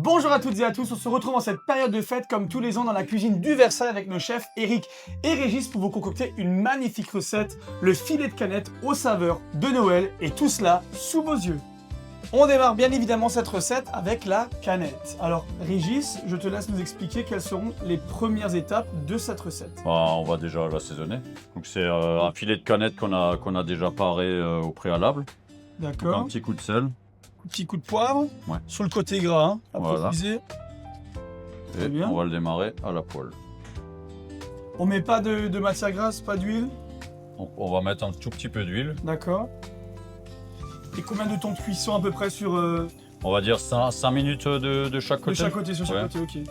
Bonjour à toutes et à tous, on se retrouve en cette période de fête comme tous les ans dans la cuisine du Versailles avec nos chefs Eric et Régis pour vous concocter une magnifique recette, le filet de canette aux saveurs de Noël et tout cela sous vos yeux. On démarre bien évidemment cette recette avec la canette. Alors Régis, je te laisse nous expliquer quelles seront les premières étapes de cette recette. On va déjà l'assaisonner. Donc c'est un filet de canette qu'on a déjà paré au préalable. Donc, D'accord. un petit coup de sel. Petit coup de poivre, Ouais. sur le côté gras, hein, à Voilà. préciser. Très Et bien. on va le démarrer à la poêle. On met pas de matière grasse, pas d'huile. On va mettre un tout petit peu d'huile. D'accord. Et combien de temps de cuisson à peu près sur... On va dire 5 minutes de chaque côté. De chaque côté, sur chaque Ouais. côté, ok.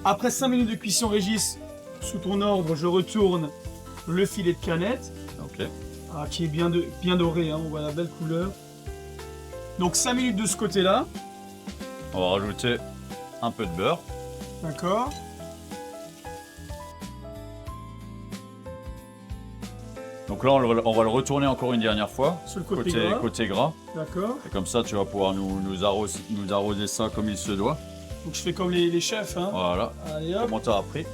Après 5 minutes de cuisson, Régis, sous ton ordre, je retourne le filet de canette, Ok. qui est bien doré, hein, on voit la belle couleur. Donc 5 minutes de ce côté-là, On va rajouter un peu de beurre. d'accord. Donc là, on va le retourner encore une dernière fois. Sur le côté gras, gras. d'accord. Et comme ça, tu vas pouvoir nous arroser ça comme il se doit. Donc je fais comme les chefs, hein. Voilà. Allez hop. Comment tu as appris.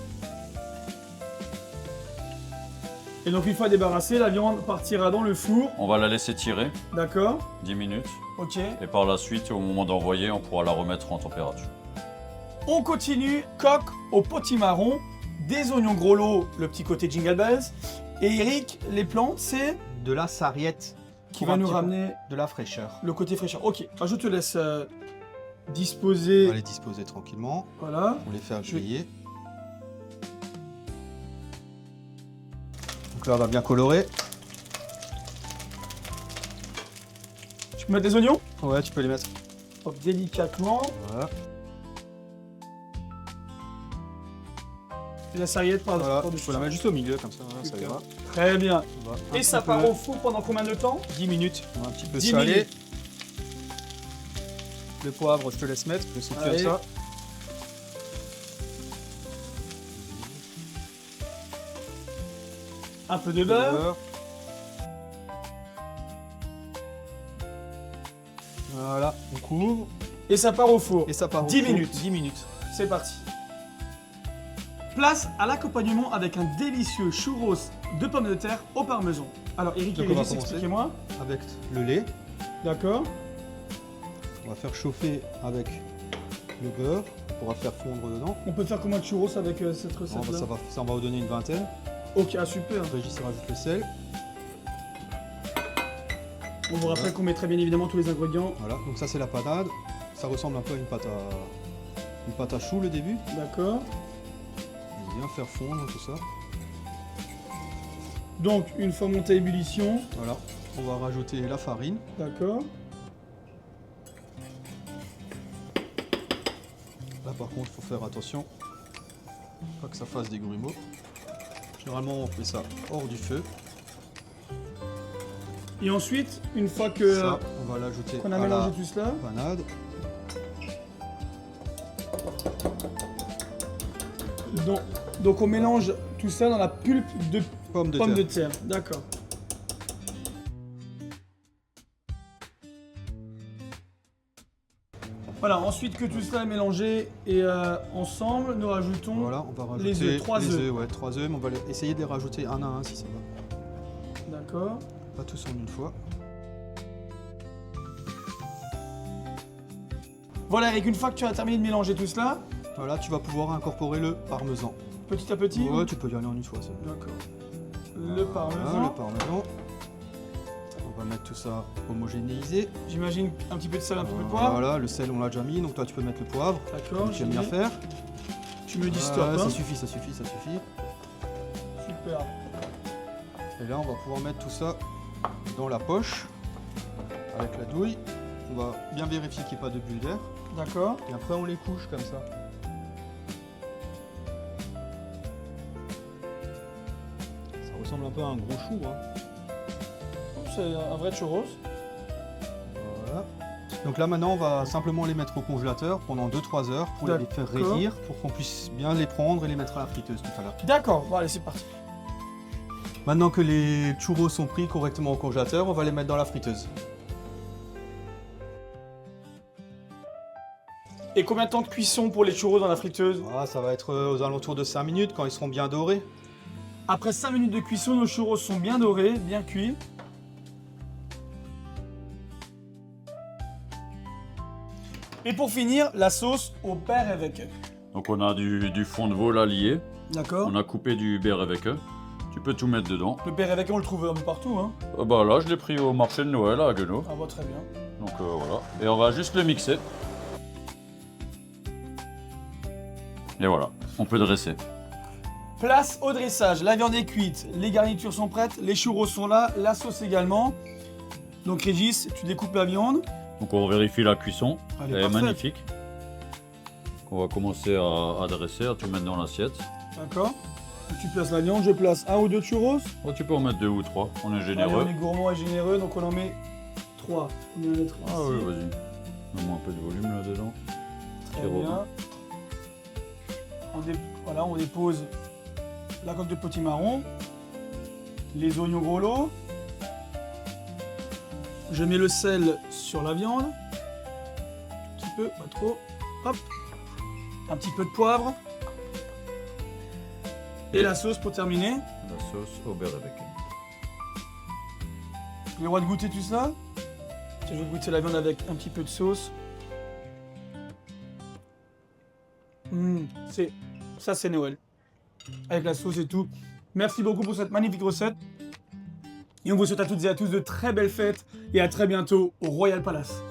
Et donc une fois débarrassée, la viande partira dans le four, On va la laisser tirer d'accord. 10 minutes. Ok. Et par la suite, au moment d'envoyer, on pourra la remettre en température. On continue, coque au potimarron, des oignons gros lots, le petit côté Jingle Bells. Et Eric, les plantes, c'est De la sarriette qui pour va un nous petit peu ramener de la fraîcheur. le côté fraîcheur. Ok, je te laisse On disposer. va les disposer tranquillement, Voilà. on les faire Je vais- griller. Donc là on va bien colorer. Tu peux mettre des oignons? Ouais, tu peux les mettre. Hop, délicatement. Voilà. Et la sarriette par Voilà. Il dessus. faut la mettre juste au milieu comme ça, voilà, ça Super. ira. Très bien. On va un Et ça petit part peu- au four pendant combien de temps? 10 minutes. On va un petit peu 10 saler. minutes. Le poivre, je te laisse mettre, je vais sauter Allez. ça. Un peu de beurre. Beurre. Voilà, on couvre Et ça part au four. et ça part au 10 four. minutes. 10 minutes. C'est parti. Place à l'accompagnement avec un délicieux churros de pommes de terre au parmesan. Alors Eric et Donc, on va Régis, commencer. expliquez-moi. Avec le lait, D'accord. on va faire chauffer avec le beurre. On pourra faire fondre dedans. On peut faire combien de churros avec cette Non, recette-là? ça va vous donner une vingtaine. Ok, super. Régis il rajoute le sel. On vous rappelle qu'on mettrait bien évidemment tous les ingrédients. Voilà, donc ça c'est la panade. Ça ressemble un peu à une pâte à choux le début. D'accord. On va bien faire fondre tout ça. Donc, une fois monté à ébullition, Voilà, on va rajouter la farine. d'accord. Là par contre, il faut faire attention. Pas que ça fasse des grumeaux. Généralement, on fait ça hors du feu. Et ensuite, une fois que Ça, on va l'ajouter qu'on a à mélangé la tout cela, panade. donc on mélange tout ça dans la pulpe de Pommes de pommes de terre. terre. D'accord. Voilà, ensuite que tout cela est mélangé et ensemble, nous rajoutons Voilà, on va rajouter les œufs, 3 œufs. Ouais, 3 œufs, mais on va essayer de les rajouter un à un si ça va. D'accord. Pas tous en une fois. Voilà, Eric, une fois que tu as terminé de mélanger tout cela, Voilà, tu vas pouvoir incorporer le parmesan. petit à petit. Ouais, tu peux y aller en une fois. c'est bon. D'accord. Le Voilà, parmesan. le parmesan. On va mettre tout ça homogénéisé. J'imagine un petit peu de sel, un petit peu de poivre. Voilà, le sel on l'a déjà mis, donc toi tu peux mettre le poivre. D'accord. Comme tu aimes bien j'y vais. faire. Tu me dis Ouais, stop. Hein. ça suffit, ça suffit, ça suffit. Super. Et là on va pouvoir mettre tout ça dans la poche avec la douille. On va bien vérifier qu'il n'y ait pas de bulles d'air. D'accord. Et après on les couche comme ça. Ça ressemble un peu à un gros chou. Hein. C'est un vrai churros. Voilà. Donc là maintenant on va simplement les mettre au congélateur pendant 2-3 heures pour les faire D'accord. raidir, pour qu'on puisse bien les prendre et les mettre à la friteuse tout à l'heure. D'accord. Bon, allez, c'est parti. Maintenant que les churros sont pris correctement au congélateur, on va les mettre dans la friteuse. Et combien de temps de cuisson pour les churros dans la friteuse? Ah, ça va être aux alentours de 5 minutes quand ils seront bien dorés. Après 5 minutes de cuisson, nos churros sont bien dorés, bien cuits. Et pour finir, la sauce au beurre avec. Donc on a du fond de veau là lié. D'accord. On a coupé du beurre avec eux. Tu peux tout mettre dedans. Le beurre avec, on le trouve un peu partout, hein. Bah là, je l'ai pris au marché de Noël à Haguenau. Ah bah très bien. Donc voilà. Et on va juste le mixer. Et voilà, on peut dresser. Place au dressage, la viande est cuite, les garnitures sont prêtes, les churros sont là, la sauce également. Donc Régis, tu découpes la viande. Donc on vérifie la cuisson. Elle est Elle est parfaite. magnifique. On va commencer à dresser, à tout mettre dans l'assiette. D'accord. Tu places la viande, je place 1 ou 2 churros. Oh, tu peux en mettre 2 ou 3, on est Allez, généreux. on est gourmand et généreux, donc on en met 3. On en met 3 Ah oui, vas-y. Mets-moi un peu de volume là-dedans. Très Robin. bien. Voilà, on dépose la coque de potimarron, les oignons gros lots. Je mets le sel sur la viande. Un petit peu, pas trop. Hop. Un petit peu de poivre. Et la sauce pour terminer. La sauce au beurre avec. J'ai le droit de goûter tout ça. Je vais goûter la viande avec un petit peu de sauce. Ça c'est Noël. Avec la sauce et tout. Merci beaucoup pour cette magnifique recette. Et on vous souhaite à toutes et à tous de très belles fêtes. Et à très bientôt au Royal Palace.